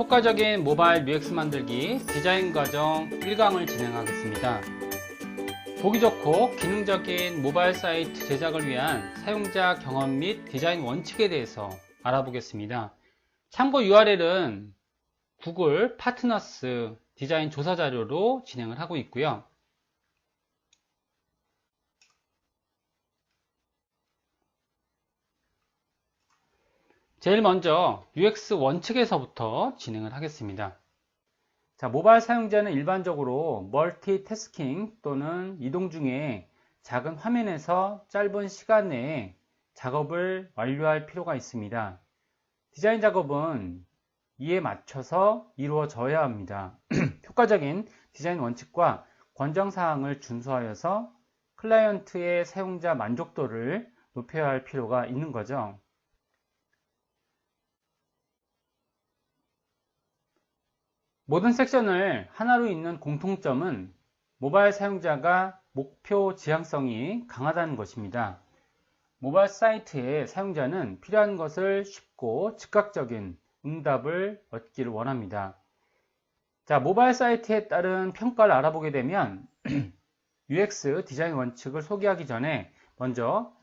효과적인 모바일 UX 만들기 디자인 과정 1강을 진행하겠습니다. 보기 좋고 기능적인 모바일 사이트 제작을 위한 사용자 경험 및 디자인 원칙에 대해서 알아보겠습니다. 참고 URL은 구글 파트너스 디자인 조사 자료로 진행을 하고 있고요. 제일 먼저 UX 원칙에서부터 진행을 하겠습니다. 자, 모바일 사용자는 일반적으로 멀티태스킹 또는 이동 중에 작은 화면에서 짧은 시간 내에 작업을 완료할 필요가 있습니다. 디자인 작업은 이에 맞춰서 이루어져야 합니다. 효과적인 디자인 원칙과 권장사항을 준수하여서 클라이언트의 사용자 만족도를 높여야 할 필요가 있는 거죠. 모든 섹션을 하나로 잇는 공통점은 모바일 사용자가 목표 지향성이 강하다는 것입니다. 모바일 사이트의 사용자는 필요한 것을 쉽고 즉각적인 응답을 얻기를 원합니다. 자, 모바일 사이트에 따른 평가를 알아보게 되면 UX 디자인 원칙을 소개하기 전에 먼저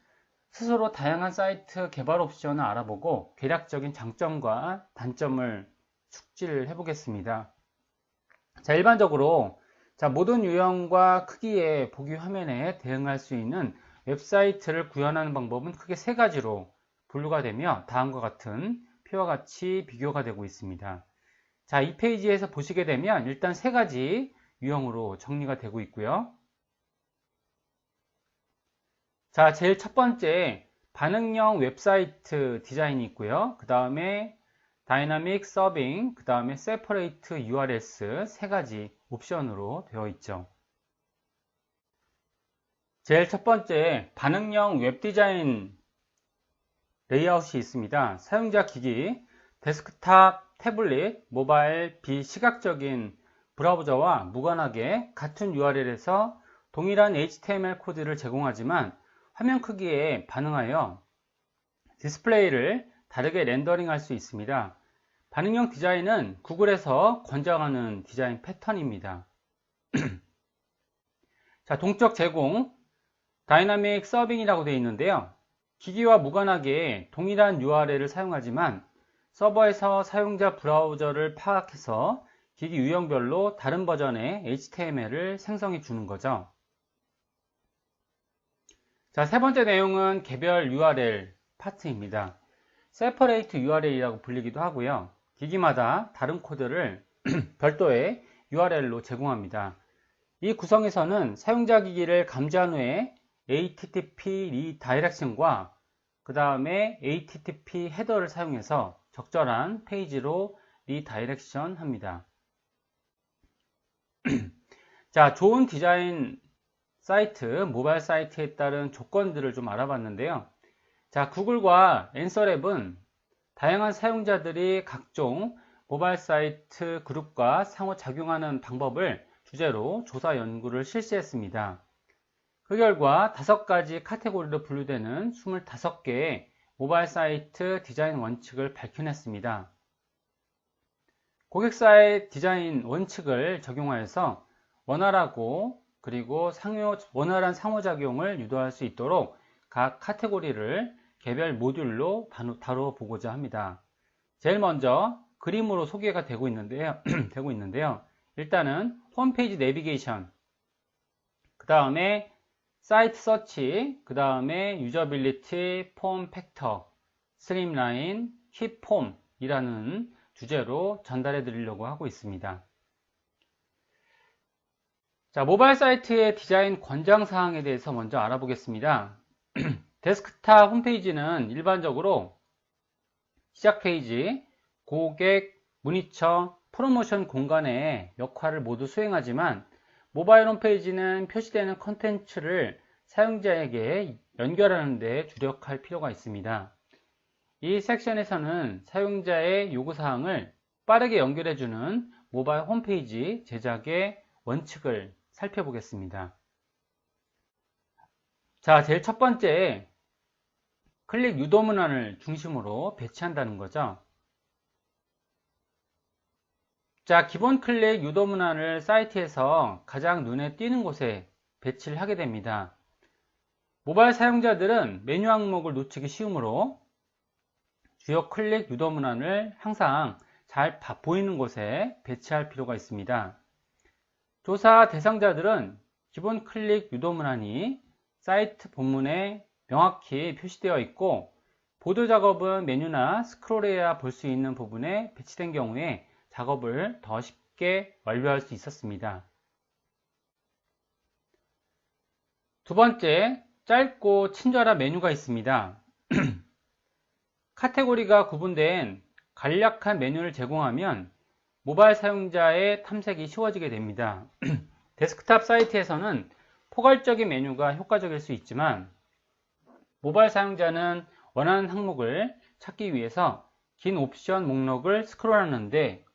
스스로 다양한 사이트 개발 옵션을 알아보고 대략적인 장점과 단점을 숙지를 해보겠습니다. 자, 일반적으로 모든 유형과 크기의 보기 화면에 대응할 수 있는 웹사이트를 구현하는 방법은 크게 세 가지로 분류가 되며 다음과 같은 표와 같이 비교가 되고 있습니다. 자, 이 페이지에서 보시게 되면 일단 세 가지 유형으로 정리가 되고 있고요. 자, 제일 첫 번째 반응형 웹사이트 디자인이 있고요. 그 다음에 다이나믹 서빙, 그 다음에 세퍼레이트 URLs 세 가지 옵션으로 되어 있죠. 제일 첫 번째 반응형 웹 디자인 레이아웃이 있습니다. 사용자 기기, 데스크탑, 태블릿, 모바일, 비시각적인 브라우저와 무관하게 같은 URL에서 동일한 HTML 코드를 제공하지만 화면 크기에 반응하여 디스플레이를 다르게 렌더링할 수 있습니다. 반응형 디자인은 구글에서 권장하는 디자인 패턴입니다. 자, 동적 제공, 다이나믹 서빙이라고 되어 있는데요. 기기와 무관하게 동일한 URL을 사용하지만 서버에서 사용자 브라우저를 파악해서 기기 유형별로 다른 버전의 HTML을 생성해 주는 거죠. 자, 세 번째 내용은 개별 URL 파트입니다. 세퍼레이트 URL이라고 불리기도 하고요. 기기마다 다른 코드를 별도의 URL로 제공합니다. 이 구성에서는 사용자 기기를 감지한 후에 HTTP 리다이렉션과 그 다음에 HTTP 헤더를 사용해서 적절한 페이지로 리다이렉션 합니다. 자, 좋은 디자인 사이트, 모바일 사이트에 따른 조건들을 좀 알아봤는데요. 자, 구글과 앤서랩은 다양한 사용자들이 각종 모바일 사이트 그룹과 상호작용하는 방법을 주제로 조사 연구를 실시했습니다. 그 결과 5가지 카테고리로 분류되는 25개의 모바일 사이트 디자인 원칙을 밝혀냈습니다. 고객사의 디자인 원칙을 적용하여서 원활하고 그리고 원활한 상호작용을 유도할 수 있도록 각 카테고리를 개별 모듈로 다뤄보고자 합니다. 제일 먼저 그림으로 소개가 되고 있는데요. 일단은 홈페이지 내비게이션, 그 다음에 사이트 서치, 그 다음에 유저빌리티, 폼 팩터, 스트림라인, 킵폼이라는 주제로 전달해 드리려고 하고 있습니다. 자, 모바일 사이트의 디자인 권장사항에 대해서 먼저 알아보겠습니다. 데스크탑 홈페이지는 일반적으로 시작 페이지, 고객, 문의처, 프로모션 공간의 역할을 모두 수행하지만 모바일 홈페이지는 표시되는 컨텐츠를 사용자에게 연결하는 데 주력할 필요가 있습니다. 이 섹션에서는 사용자의 요구사항을 빠르게 연결해주는 모바일 홈페이지 제작의 원칙을 살펴보겠습니다. 자, 제일 첫 번째, 클릭 유도 문안을 중심으로 배치한다는 거죠. 자, 기본 클릭 유도 문안을 사이트에서 가장 눈에 띄는 곳에 배치를 하게 됩니다. 모바일 사용자들은 메뉴 항목을 놓치기 쉬우므로 주요 클릭 유도 문안을 항상 잘 보이는 곳에 배치할 필요가 있습니다. 조사 대상자들은 기본 클릭 유도 문안이 사이트 본문에 명확히 표시되어 있고, 보도 작업은 메뉴나 스크롤해야 볼 수 있는 부분에 배치된 경우에 작업을 더 쉽게 완료할 수 있었습니다. 두 번째, 짧고 친절한 메뉴가 있습니다. 카테고리가 구분된 간략한 메뉴를 제공하면 모바일 사용자의 탐색이 쉬워지게 됩니다. 데스크탑 사이트에서는 포괄적인 메뉴가 효과적일 수 있지만, 모바일 사용자는 원하는 항목을 찾기 위해서 긴 옵션 목록을 스크롤하는데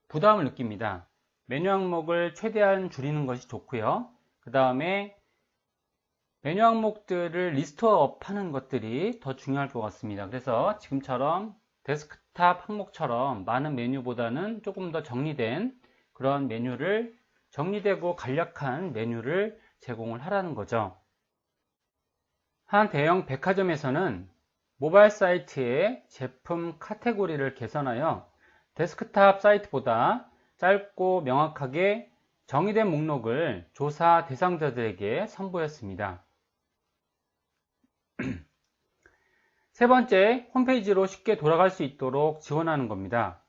부담을 느낍니다. 메뉴 항목을 최대한 줄이는 것이 좋고요. 그 다음에 메뉴 항목들을 리스트업 하는 것들이 더 중요할 것 같습니다. 그래서 지금처럼 데스크탑 항목처럼 많은 메뉴보다는 조금 더 정리된 그런 메뉴를, 정리되고 간략한 메뉴를 제공을 하라는 거죠. 한 대형 백화점에서는 모바일 사이트의 제품 카테고리를 개선하여 데스크탑 사이트보다 짧고 명확하게 정의된 목록을 조사 대상자들에게 선보였습니다. 세 번째, 홈페이지로 쉽게 돌아갈 수 있도록 지원하는 겁니다.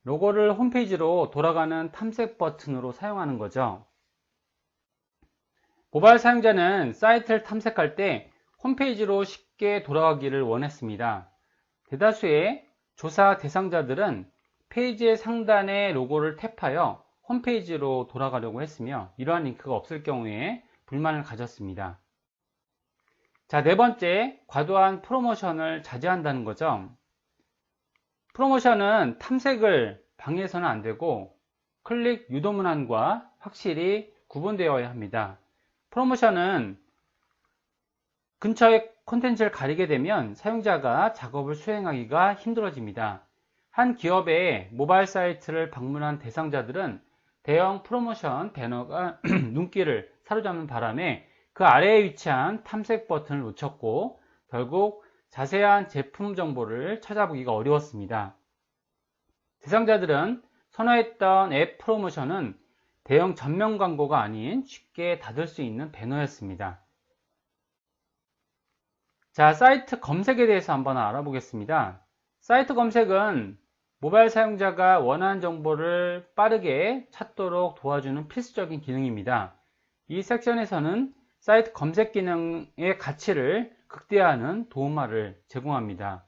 로고를 홈페이지로 돌아가는 탐색 버튼으로 사용하는 거죠. 모바일 사용자는 사이트를 탐색할 때 홈페이지로 쉽게 돌아가기를 원했습니다. 대다수의 조사 대상자들은 페이지의 상단에 로고를 탭하여 홈페이지로 돌아가려고 했으며, 이러한 링크가 없을 경우에 불만을 가졌습니다. 자, 네 번째, 과도한 프로모션을 자제한다는 거죠. 프로모션은 탐색을 방해해서는 안 되고 클릭 유도 문안과 확실히 구분되어야 합니다. 프로모션은 근처의 콘텐츠를 가리게 되면 사용자가 작업을 수행하기가 힘들어집니다. 한 기업의 모바일 사이트를 방문한 대상자들은 대형 프로모션 배너가 눈길을 사로잡는 바람에 그 아래에 위치한 탐색 버튼을 놓쳤고, 결국 자세한 제품 정보를 찾아보기가 어려웠습니다. 대상자들은 선호했던 앱 프로모션은 대형 전면 광고가 아닌 쉽게 닫을 수 있는 배너였습니다. 자, 사이트 검색에 대해서 한번 알아보겠습니다. 사이트 검색은 모바일 사용자가 원하는 정보를 빠르게 찾도록 도와주는 필수적인 기능입니다. 이 섹션에서는 사이트 검색 기능의 가치를 극대화하는 도움말을 제공합니다.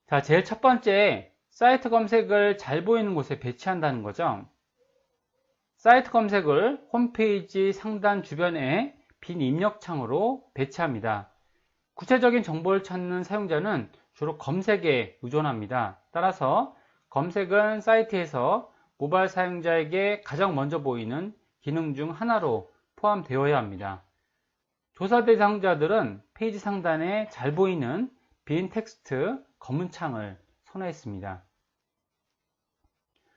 자, 제일 첫 번째, 사이트 검색을 잘 보이는 곳에 배치한다는 거죠. 사이트 검색을 홈페이지 상단 주변에 빈 입력창으로 배치합니다. 구체적인 정보를 찾는 사용자는 주로 검색에 의존합니다. 따라서 검색은 사이트에서 모바일 사용자에게 가장 먼저 보이는 기능 중 하나로 포함되어야 합니다. 조사 대상자들은 페이지 상단에 잘 보이는 빈 텍스트 검은 창을 선호했습니다.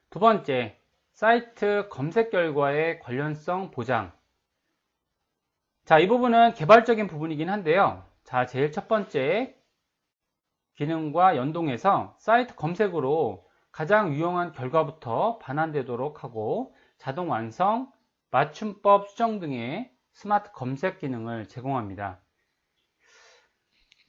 두 번째, 사이트 검색 결과의 관련성 보장. 자, 이 부분은 개발적인 부분이긴 한데요. 자, 제일 첫 번째 기능과 연동해서 사이트 검색으로 가장 유용한 결과부터 반환되도록 하고, 자동 완성, 맞춤법 수정 등의 스마트 검색 기능을 제공합니다.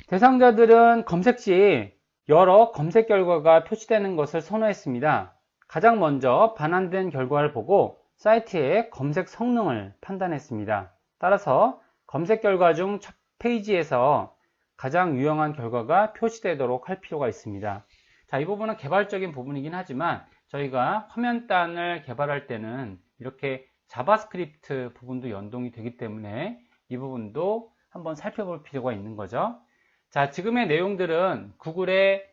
대상자들은 검색 시 여러 검색 결과가 표시되는 것을 선호했습니다. 가장 먼저 반환된 결과를 보고 사이트의 검색 성능을 판단했습니다. 따라서 검색 결과 중 첫 페이지에서 가장 유용한 결과가 표시되도록 할 필요가 있습니다. 자, 이 부분은 개발적인 부분이긴 하지만 저희가 화면단을 개발할 때는 이렇게 자바스크립트 부분도 연동이 되기 때문에 이 부분도 한번 살펴볼 필요가 있는 거죠. 자, 지금의 내용들은 구글의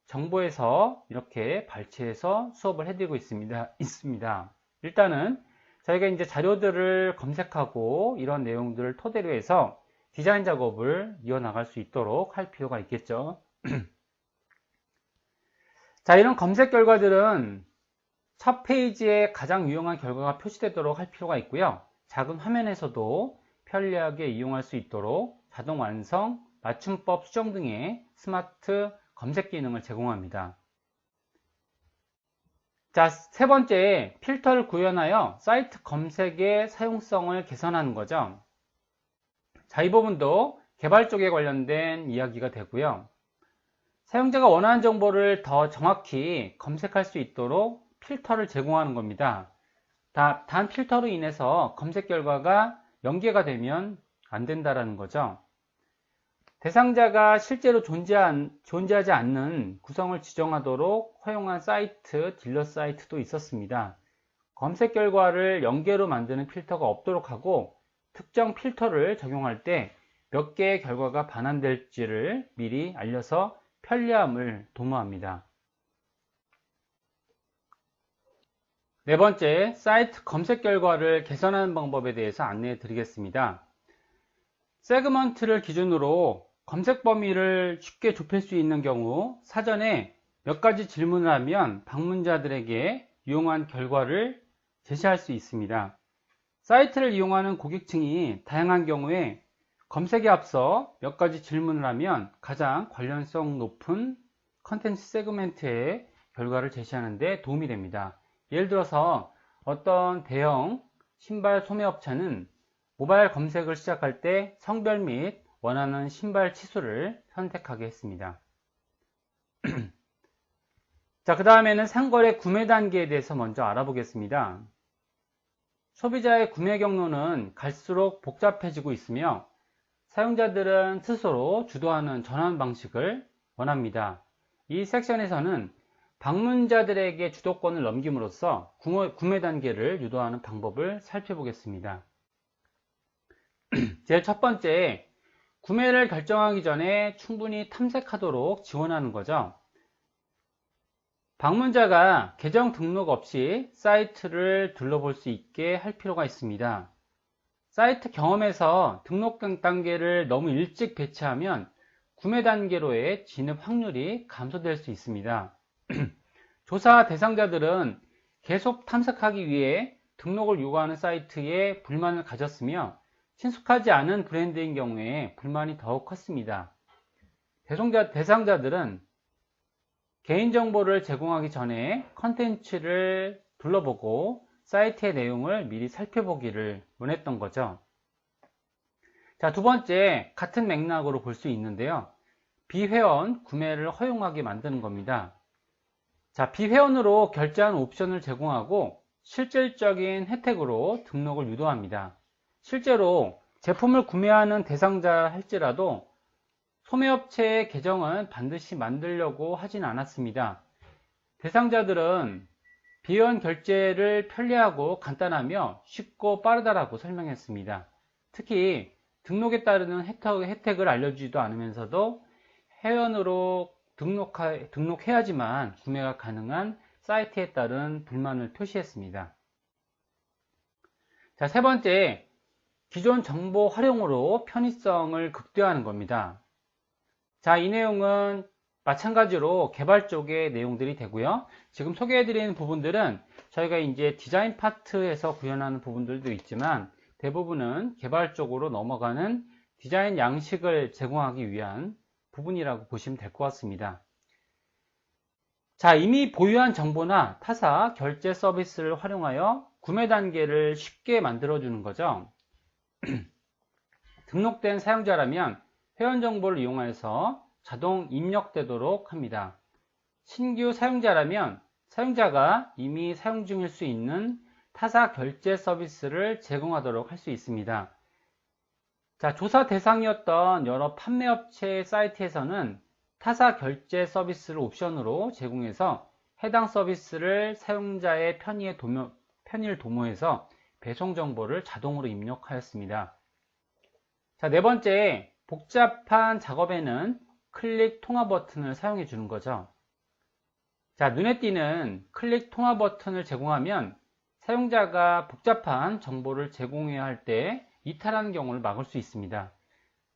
정보에서 이렇게 발췌해서 수업을 해드리고 있습니다. 일단은 저희가 이제 자료들을 검색하고 이런 내용들을 토대로 해서 디자인 작업을 이어나갈 수 있도록 할 필요가 있겠죠. 자, 이런 검색 결과들은 첫 페이지에 가장 유용한 결과가 표시되도록 할 필요가 있고요. 작은 화면에서도 편리하게 이용할 수 있도록 자동 완성, 맞춤법 수정 등의 스마트 검색 기능을 제공합니다. 자, 세 번째, 필터를 구현하여 사이트 검색의 사용성을 개선하는 거죠. 자, 이 부분도 개발 쪽에 관련된 이야기가 되고요. 사용자가 원하는 정보를 더 정확히 검색할 수 있도록 필터를 제공하는 겁니다. 단 필터로 인해서 검색 결과가 연계가 되면 안 된다는 거죠. 대상자가 실제로 존재하지 않는 구성을 지정하도록 허용한 사이트, 딜러 사이트도 있었습니다. 검색 결과를 연계로 만드는 필터가 없도록 하고 특정 필터를 적용할 때 몇 개의 결과가 반환될지를 미리 알려서 편리함을 도모합니다. 네 번째, 사이트 검색 결과를 개선하는 방법에 대해서 안내해 드리겠습니다. 세그먼트를 기준으로 검색 범위를 쉽게 좁힐 수 있는 경우 사전에 몇 가지 질문을 하면 방문자들에게 유용한 결과를 제시할 수 있습니다. 사이트를 이용하는 고객층이 다양한 경우에 검색에 앞서 몇 가지 질문을 하면 가장 관련성 높은 컨텐츠 세그멘트의 결과를 제시하는 데 도움이 됩니다. 예를 들어서 어떤 대형 신발 소매업체는 모바일 검색을 시작할 때 성별 및 원하는 신발 치수를 선택하게 했습니다. 자, 그 다음에는 상거래 구매 단계에 대해서 먼저 알아보겠습니다. 소비자의 구매 경로는 갈수록 복잡해지고 있으며 사용자들은 스스로 주도하는 전환 방식을 원합니다. 이 섹션에서는 방문자들에게 주도권을 넘김으로써 구매 단계를 유도하는 방법을 살펴보겠습니다. 제일 첫 번째, 구매를 결정하기 전에 충분히 탐색하도록 지원하는 거죠. 방문자가 계정 등록 없이 사이트를 둘러볼 수 있게 할 필요가 있습니다. 사이트 경험에서 등록 단계를 너무 일찍 배치하면 구매 단계로의 진입 확률이 감소될 수 있습니다. 조사 대상자들은 계속 탐색하기 위해 등록을 요구하는 사이트에 불만을 가졌으며 친숙하지 않은 브랜드인 경우에 불만이 더욱 컸습니다. 대상자들은 개인정보를 제공하기 전에 컨텐츠를 둘러보고 사이트의 내용을 미리 살펴보기를 원했던 거죠. 자, 두 번째, 같은 맥락으로 볼 수 있는데요. 비회원 구매를 허용하게 만드는 겁니다. 자, 비회원으로 결제하는 옵션을 제공하고 실질적인 혜택으로 등록을 유도합니다. 실제로 제품을 구매하는 대상자 할지라도 소매업체의 계정은 반드시 만들려고 하진 않았습니다. 대상자들은 비회원 결제를 편리하고 간단하며 쉽고 빠르다라고 설명했습니다. 특히 등록에 따르는 혜택을 알려주지도 않으면서도 회원으로 등록해야지만 구매가 가능한 사이트에 따른 불만을 표시했습니다. 자, 세 번째, 기존 정보 활용으로 편의성을 극대화하는 겁니다. 자, 이 내용은 마찬가지로 개발 쪽의 내용들이 되고요. 지금 소개해드리는 부분들은 저희가 이제 디자인 파트에서 구현하는 부분들도 있지만 대부분은 개발 쪽으로 넘어가는 디자인 양식을 제공하기 위한 부분이라고 보시면 될 것 같습니다. 자, 이미 보유한 정보나 타사 결제 서비스를 활용하여 구매 단계를 쉽게 만들어주는 거죠. 등록된 사용자라면 회원 정보를 이용해서 자동 입력되도록 합니다. 신규 사용자라면 사용자가 이미 사용 중일 수 있는 타사 결제 서비스를 제공하도록 할 수 있습니다. 자, 조사 대상이었던 여러 판매업체 사이트에서는 타사 결제 서비스를 옵션으로 제공해서 해당 서비스를 사용자의 편의를 도모해서 배송 정보를 자동으로 입력하였습니다. 자, 네 번째, 복잡한 작업에는 클릭 통화 버튼을 사용해 주는 거죠. 자, 눈에 띄는 클릭 통화 버튼을 제공하면 사용자가 복잡한 정보를 제공해야 할 때 이탈하는 경우를 막을 수 있습니다.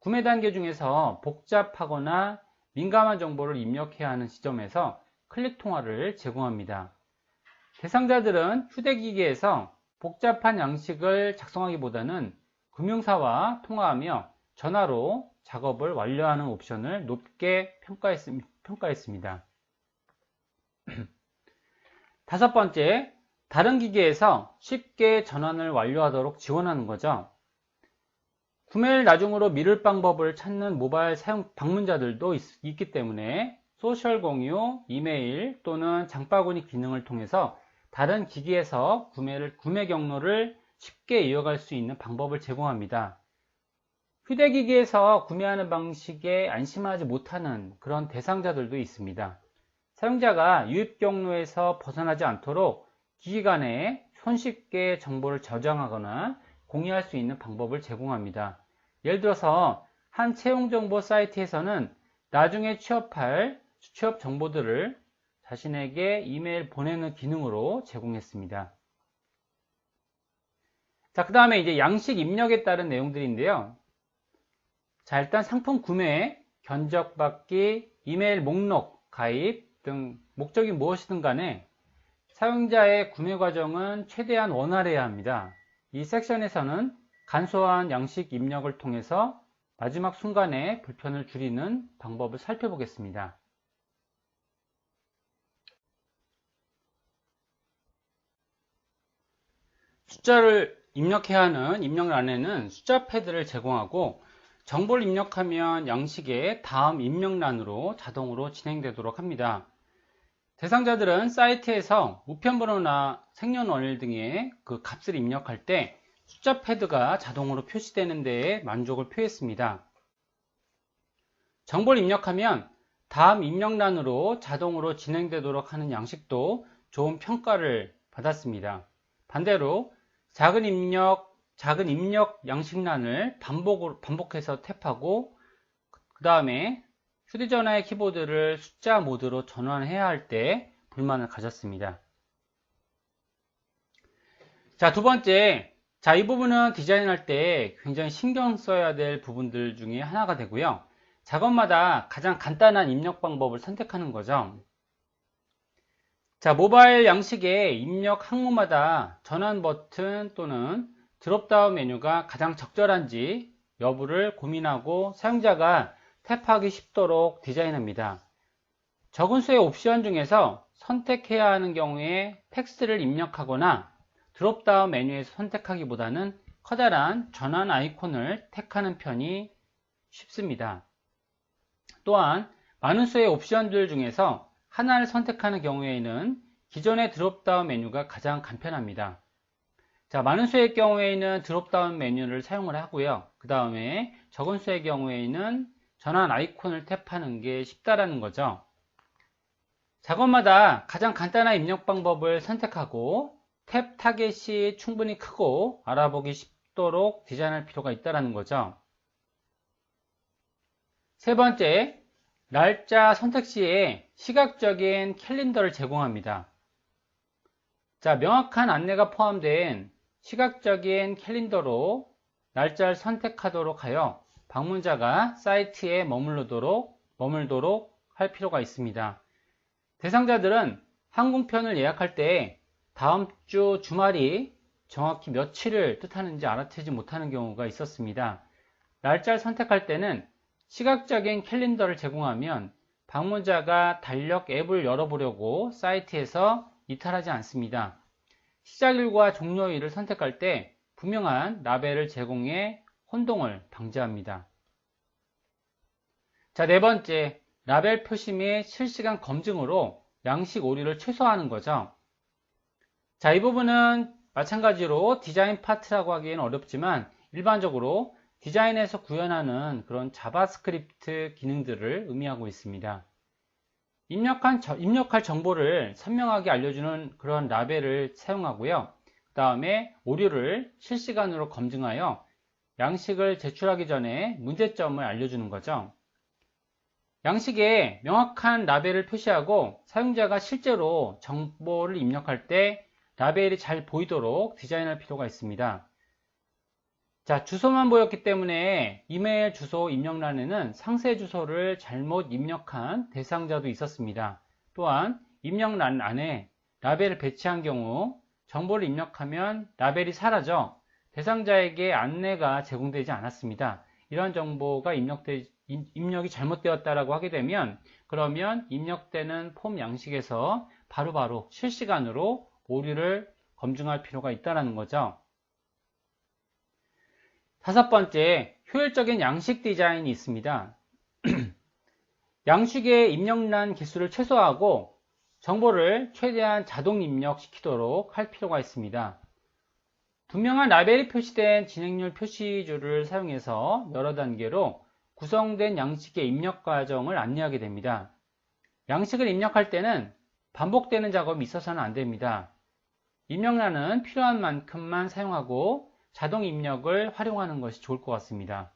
구매 단계 중에서 복잡하거나 민감한 정보를 입력해야 하는 지점에서 클릭 통화를 제공합니다. 대상자들은 휴대기기에서 복잡한 양식을 작성하기보다는 금융사와 통화하며 전화로 작업을 완료하는 옵션을 높게 평가했습니다. 다섯 번째, 다른 기기에서 쉽게 전환을 완료하도록 지원하는 거죠. 구매를 나중으로 미룰 방법을 찾는 모바일 사용 방문자들도 있기 때문에 소셜 공유, 이메일 또는 장바구니 기능을 통해서 다른 기기에서 구매 경로를 쉽게 이어갈 수 있는 방법을 제공합니다. 휴대기기에서 구매하는 방식에 안심하지 못하는 그런 대상자들도 있습니다. 사용자가 유입 경로에서 벗어나지 않도록 기기 간에 손쉽게 정보를 저장하거나 공유할 수 있는 방법을 제공합니다. 예를 들어서 한 채용정보 사이트에서는 나중에 취업할 취업 정보들을 자신에게 이메일 보내는 기능으로 제공했습니다. 자, 그 다음에 이제 양식 입력에 따른 내용들인데요. 자, 일단 상품 구매, 견적받기, 이메일 목록, 가입 등 목적이 무엇이든 간에 사용자의 구매 과정은 최대한 원활해야 합니다. 이 섹션에서는 간소한 양식 입력을 통해서 마지막 순간에 불편을 줄이는 방법을 살펴보겠습니다. 숫자를 입력해야 하는 입력란에는 숫자 패드를 제공하고 정보를 입력하면 양식의 다음 입력란으로 자동으로 진행되도록 합니다. 대상자들은 사이트에서 우편번호나 생년월일 등의 그 값을 입력할 때 숫자 패드가 자동으로 표시되는 데에 만족을 표했습니다. 정보를 입력하면 다음 입력란으로 자동으로 진행되도록 하는 양식도 좋은 평가를 받았습니다. 반대로 작은 입력 양식란을 반복해서 탭하고 그 다음에 휴대전화의 키보드를 숫자 모드로 전환해야 할 때 불만을 가졌습니다. 자, 두 번째, 이 부분은 디자인할 때 굉장히 신경 써야 될 부분들 중에 하나가 되고요. 작업마다 가장 간단한 입력 방법을 선택하는 거죠. 자, 모바일 양식의 입력 항목마다 전환 버튼 또는 드롭다운 메뉴가 가장 적절한지 여부를 고민하고 사용자가 탭하기 쉽도록 디자인합니다. 적은 수의 옵션 중에서 선택해야 하는 경우에 텍스트를 입력하거나 드롭다운 메뉴에서 선택하기보다는 커다란 전환 아이콘을 택하는 편이 쉽습니다. 또한 많은 수의 옵션들 중에서 하나를 선택하는 경우에는 기존의 드롭다운 메뉴가 가장 간편합니다. 자, 많은 수의 경우에는 드롭다운 메뉴를 사용을 하고요. 그 다음에 적은 수의 경우에는 전환 아이콘을 탭하는 게 쉽다라는 거죠. 작업마다 가장 간단한 입력 방법을 선택하고 탭 타겟이 충분히 크고 알아보기 쉽도록 디자인할 필요가 있다는 거죠. 세 번째, 날짜 선택 시에 시각적인 캘린더를 제공합니다. 자, 명확한 안내가 포함된 시각적인 캘린더로 날짜를 선택하도록 하여 방문자가 사이트에 머물도록 할 필요가 있습니다. 대상자들은 항공편을 예약할 때 다음 주 주말이 정확히 며칠을 뜻하는지 알아채지 못하는 경우가 있었습니다. 날짜를 선택할 때는 시각적인 캘린더를 제공하면 방문자가 달력 앱을 열어보려고 사이트에서 이탈하지 않습니다. 시작일과 종료일을 선택할 때 분명한 라벨을 제공해 혼동을 방지합니다. 자, 네 번째, 라벨 표시 및 실시간 검증으로 양식 오류를 최소화하는 거죠. 자, 이 부분은 마찬가지로 디자인 파트라고 하기에는 어렵지만 일반적으로 디자인에서 구현하는 그런 자바스크립트 기능들을 의미하고 있습니다. 입력할 정보를 선명하게 알려주는 그런 라벨을 사용하고요. 그 다음에 오류를 실시간으로 검증하여 양식을 제출하기 전에 문제점을 알려주는 거죠. 양식에 명확한 라벨을 표시하고 사용자가 실제로 정보를 입력할 때 라벨이 잘 보이도록 디자인할 필요가 있습니다. 자, 주소만 보였기 때문에 이메일 주소 입력란에는 상세 주소를 잘못 입력한 대상자도 있었습니다. 또한 입력란 안에 라벨을 배치한 경우 정보를 입력하면 라벨이 사라져 대상자에게 안내가 제공되지 않았습니다. 이런 정보가 입력이 잘못되었다라고 하게 되면 그러면 입력되는 폼 양식에서 바로바로 실시간으로 오류를 검증할 필요가 있다는 거죠. 다섯 번째, 효율적인 양식 디자인이 있습니다. 양식의 입력란 기수를 최소화하고 정보를 최대한 자동 입력시키도록 할 필요가 있습니다. 분명한 라벨이 표시된 진행률 표시줄을 사용해서 여러 단계로 구성된 양식의 입력 과정을 안내하게 됩니다. 양식을 입력할 때는 반복되는 작업이 있어서는 안 됩니다. 입력란은 필요한 만큼만 사용하고 자동 입력을 활용하는 것이 좋을 것 같습니다.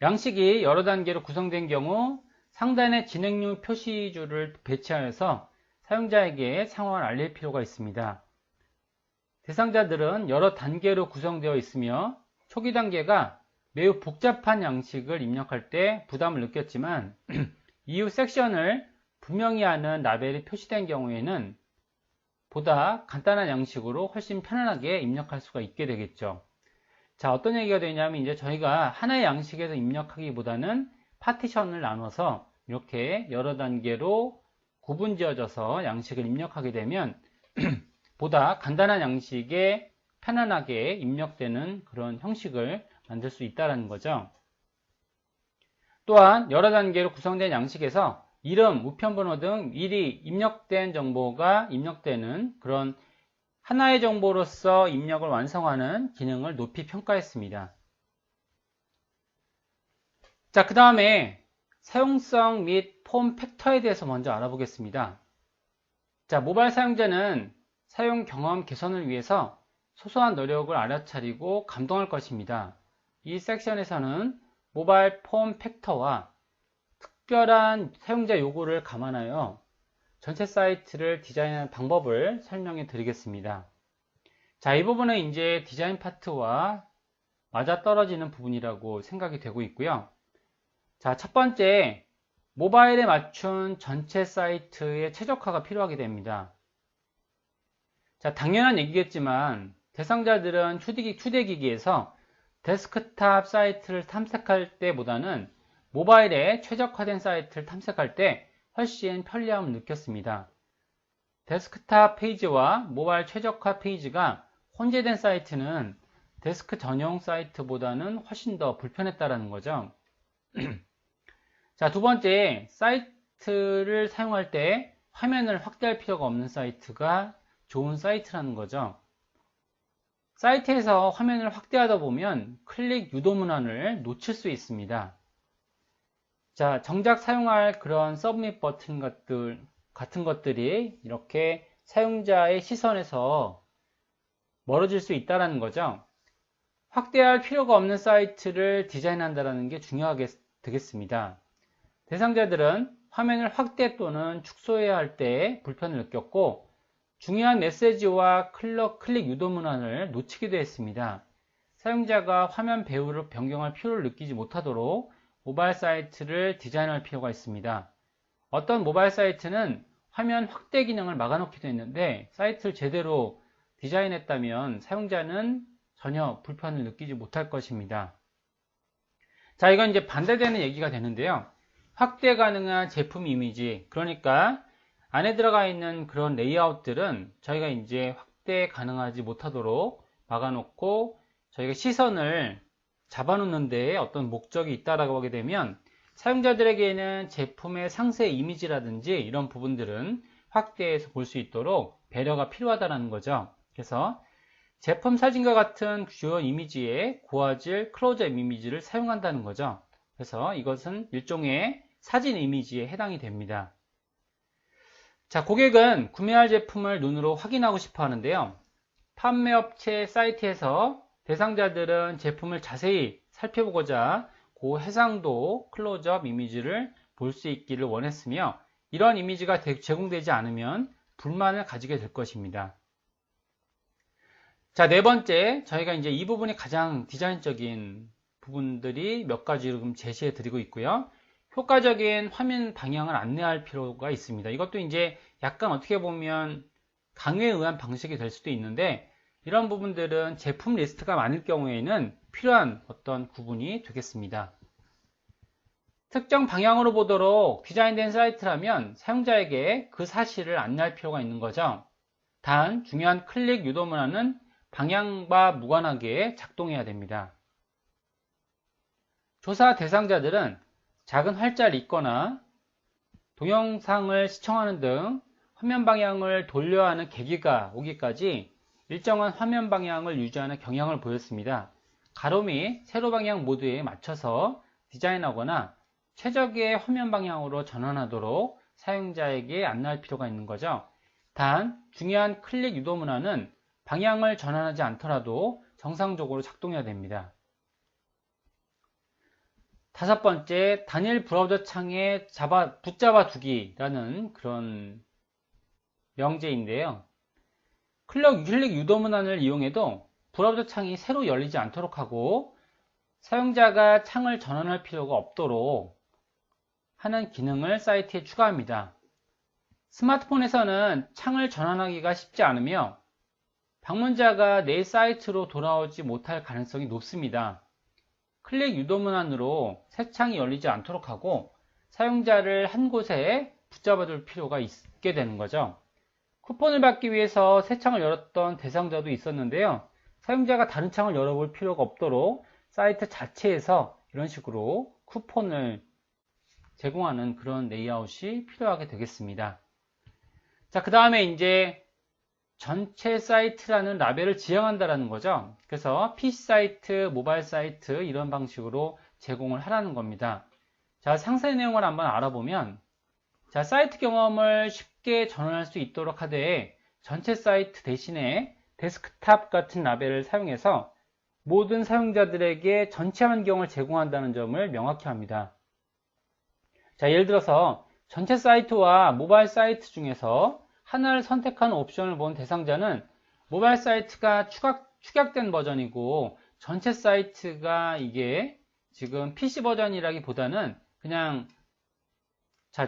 양식이 여러 단계로 구성된 경우 상단에 진행률 표시줄을 배치하여서 사용자에게 상황을 알릴 필요가 있습니다. 대상자들은 여러 단계로 구성되어 있으며 초기 단계가 매우 복잡한 양식을 입력할 때 부담을 느꼈지만 이후 섹션을 분명히 하는 라벨이 표시된 경우에는 보다 간단한 양식으로 훨씬 편안하게 입력할 수가 있게 되겠죠. 자, 어떤 얘기가 되냐면 이제 저희가 하나의 양식에서 입력하기보다는 파티션을 나눠서 이렇게 여러 단계로 구분 지어져서 양식을 입력하게 되면 보다 간단한 양식에 편안하게 입력되는 그런 형식을 만들 수 있다는 거죠. 또한 여러 단계로 구성된 양식에서 이름, 우편번호 등 미리 입력된 정보가 입력되는 그런 하나의 정보로서 입력을 완성하는 기능을 높이 평가했습니다. 자, 그 다음에 사용성 및 폼 팩터에 대해서 먼저 알아보겠습니다. 자, 모바일 사용자는 사용 경험 개선을 위해서 소소한 노력을 알아차리고 감동할 것입니다. 이 섹션에서는 모바일 폼 팩터와 특별한 사용자 요구를 감안하여 전체 사이트를 디자인하는 방법을 설명해 드리겠습니다. 자, 이 부분은 이제 디자인 파트와 맞아떨어지는 부분이라고 생각이 되고 있고요. 자, 첫 번째, 모바일에 맞춘 전체 사이트의 최적화가 필요하게 됩니다. 자, 당연한 얘기겠지만 대상자들은 휴대기기에서 데스크탑 사이트를 탐색할 때보다는 모바일에 최적화된 사이트를 탐색할 때 훨씬 편리함을 느꼈습니다. 데스크탑 페이지와 모바일 최적화 페이지가 혼재된 사이트는 데스크 전용 사이트보다는 훨씬 더 불편했다는 거죠. 자, 두 번째, 사이트를 사용할 때 화면을 확대할 필요가 없는 사이트가 좋은 사이트라는 거죠. 사이트에서 화면을 확대하다 보면 클릭 유도 문안을 놓칠 수 있습니다. 자, 정작 사용할 그런 서브밋 버튼 같은 것들이 이렇게 사용자의 시선에서 멀어질 수 있다는 거죠. 확대할 필요가 없는 사이트를 디자인한다는 게 중요하게 되겠습니다. 대상자들은 화면을 확대 또는 축소해야 할 때 불편을 느꼈고 중요한 메시지와 클릭 유도 문안을 놓치기도 했습니다. 사용자가 화면 배우를 변경할 필요를 느끼지 못하도록 모바일 사이트를 디자인할 필요가 있습니다. 어떤 모바일 사이트는 화면 확대 기능을 막아놓기도 했는데 사이트를 제대로 디자인했다면 사용자는 전혀 불편을 느끼지 못할 것입니다. 자, 이건 이제 반대되는 얘기가 되는데요. 확대 가능한 제품 이미지, 그러니까 안에 들어가 있는 그런 레이아웃들은 저희가 이제 확대 가능하지 못하도록 막아놓고 저희가 시선을 잡아놓는 데에 어떤 목적이 있다라고 하게 되면 사용자들에게는 제품의 상세 이미지라든지 이런 부분들은 확대해서 볼 수 있도록 배려가 필요하다는 거죠. 그래서 제품 사진과 같은 주요 이미지에 고화질 클로즈업 이미지를 사용한다는 거죠. 그래서 이것은 일종의 사진 이미지에 해당이 됩니다. 자, 고객은 구매할 제품을 눈으로 확인하고 싶어 하는데요. 판매업체 사이트에서 대상자들은 제품을 자세히 살펴보고자 고해상도 클로즈업 이미지를 볼 수 있기를 원했으며 이런 이미지가 제공되지 않으면 불만을 가지게 될 것입니다. 자, 네 번째, 저희가 이제 이 부분이 가장 디자인적인 부분들이 몇 가지로 지금 제시해 드리고 있고요. 효과적인 화면 방향을 안내할 필요가 있습니다. 이것도 이제 약간 어떻게 보면 강요에 의한 방식이 될 수도 있는데, 이런 부분들은 제품 리스트가 많을 경우에는 필요한 어떤 구분이 되겠습니다. 특정 방향으로 보도록 디자인된 사이트라면 사용자에게 그 사실을 안내할 필요가 있는 거죠. 단 중요한 클릭 유도 문화는 방향과 무관하게 작동해야 됩니다. 조사 대상자들은 작은 활자를 읽거나 동영상을 시청하는 등 화면 방향을 돌려야 하는 계기가 오기까지 일정한 화면 방향을 유지하는 경향을 보였습니다. 가로 및 세로 방향 모두에 맞춰서 디자인하거나 최적의 화면 방향으로 전환하도록 사용자에게 안내할 필요가 있는 거죠. 단 중요한 클릭 유도 문화는 방향을 전환하지 않더라도 정상적으로 작동해야 됩니다. 다섯 번째, 단일 브라우저 창에 붙잡아 두기라는 그런 명제인데요. 클릭 유도 문안을 이용해도 브라우저 창이 새로 열리지 않도록 하고 사용자가 창을 전환할 필요가 없도록 하는 기능을 사이트에 추가합니다. 스마트폰에서는 창을 전환하기가 쉽지 않으며 방문자가 내 사이트로 돌아오지 못할 가능성이 높습니다. 클릭 유도 문안으로 새 창이 열리지 않도록 하고 사용자를 한 곳에 붙잡아 둘 필요가 있게 되는 거죠. 쿠폰을 받기 위해서 새 창을 열었던 대상자도 있었는데요. 사용자가 다른 창을 열어볼 필요가 없도록 사이트 자체에서 이런 식으로 쿠폰을 제공하는 그런 레이아웃이 필요하게 되겠습니다. 자, 그 다음에 이제 전체 사이트라는 라벨을 지정한다는 거죠. 그래서 PC 사이트, 모바일 사이트 이런 방식으로 제공을 하라는 겁니다. 자, 상세 내용을 한번 알아보면, 자, 사이트 경험을 쉽게 전환할 수 있도록 하되 전체 사이트 대신에 데스크탑 같은 라벨을 사용해서 모든 사용자들에게 전체 환경을 제공한다는 점을 명확히 합니다. 자, 예를 들어서 전체 사이트와 모바일 사이트 중에서 하나를 선택하는 옵션을 본 대상자는 모바일 사이트가 축약된 버전이고 전체 사이트가 이게 지금 PC 버전이라기보다는 그냥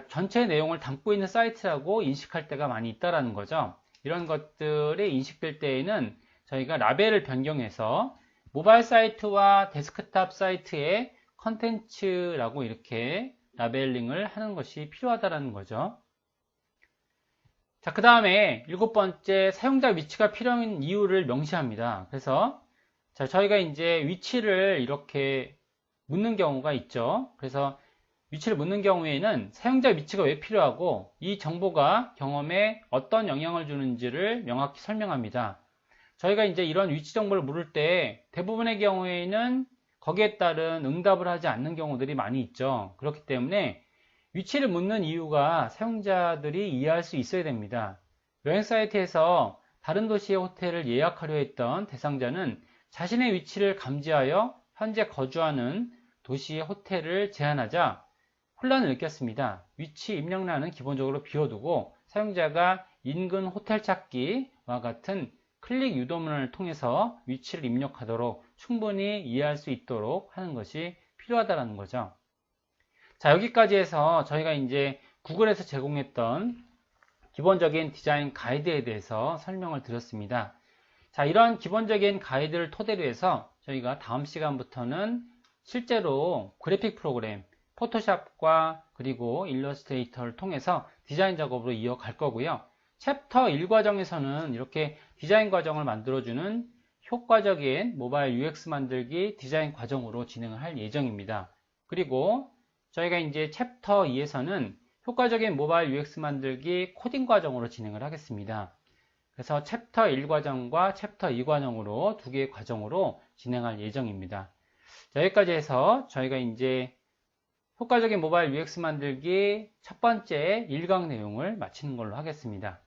전체 내용을 담고 있는 사이트라고 인식할 때가 많이 있다라는 거죠. 이런 것들이 인식될 때에는 저희가 라벨을 변경해서 모바일 사이트와 데스크탑 사이트의 컨텐츠라고 이렇게 라벨링을 하는 것이 필요하다는 거죠. 자, 그 다음에 일곱 번째, 사용자 위치가 필요한 이유를 명시합니다. 그래서 자, 저희가 이제 위치를 이렇게 묻는 경우가 있죠. 그래서 위치를 묻는 경우에는 사용자 위치가 왜 필요하고 이 정보가 경험에 어떤 영향을 주는지를 명확히 설명합니다. 저희가 이제 이런 위치 정보를 물을 때 대부분의 경우에는 거기에 따른 응답을 하지 않는 경우들이 많이 있죠. 그렇기 때문에 위치를 묻는 이유가 사용자들이 이해할 수 있어야 됩니다. 여행 사이트에서 다른 도시의 호텔을 예약하려 했던 대상자는 자신의 위치를 감지하여 현재 거주하는 도시의 호텔을 제안하자 혼란을 느꼈습니다. 위치 입력란은 기본적으로 비워두고 사용자가 인근 호텔 찾기와 같은 클릭 유도문을 통해서 위치를 입력하도록 충분히 이해할 수 있도록 하는 것이 필요하다는 거죠. 자, 여기까지 해서 저희가 이제 구글에서 제공했던 기본적인 디자인 가이드에 대해서 설명을 드렸습니다. 자, 이런 기본적인 가이드를 토대로 해서 저희가 다음 시간부터는 실제로 그래픽 프로그램, 포토샵과 그리고 일러스트레이터를 통해서 디자인 작업으로 이어갈 거고요. 챕터 1 과정에서는 이렇게 디자인 과정을 만들어주는 효과적인 모바일 UX 만들기 디자인 과정으로 진행을 할 예정입니다. 그리고 저희가 이제 챕터 2에서는 효과적인 모바일 UX 만들기 코딩 과정으로 진행을 하겠습니다. 그래서 챕터 1 과정과 챕터 2 과정으로 두 개의 과정으로 진행할 예정입니다. 자, 여기까지 해서 저희가 이제 효과적인 모바일 UX 만들기 첫 번째 1강 내용을 마치는 걸로 하겠습니다.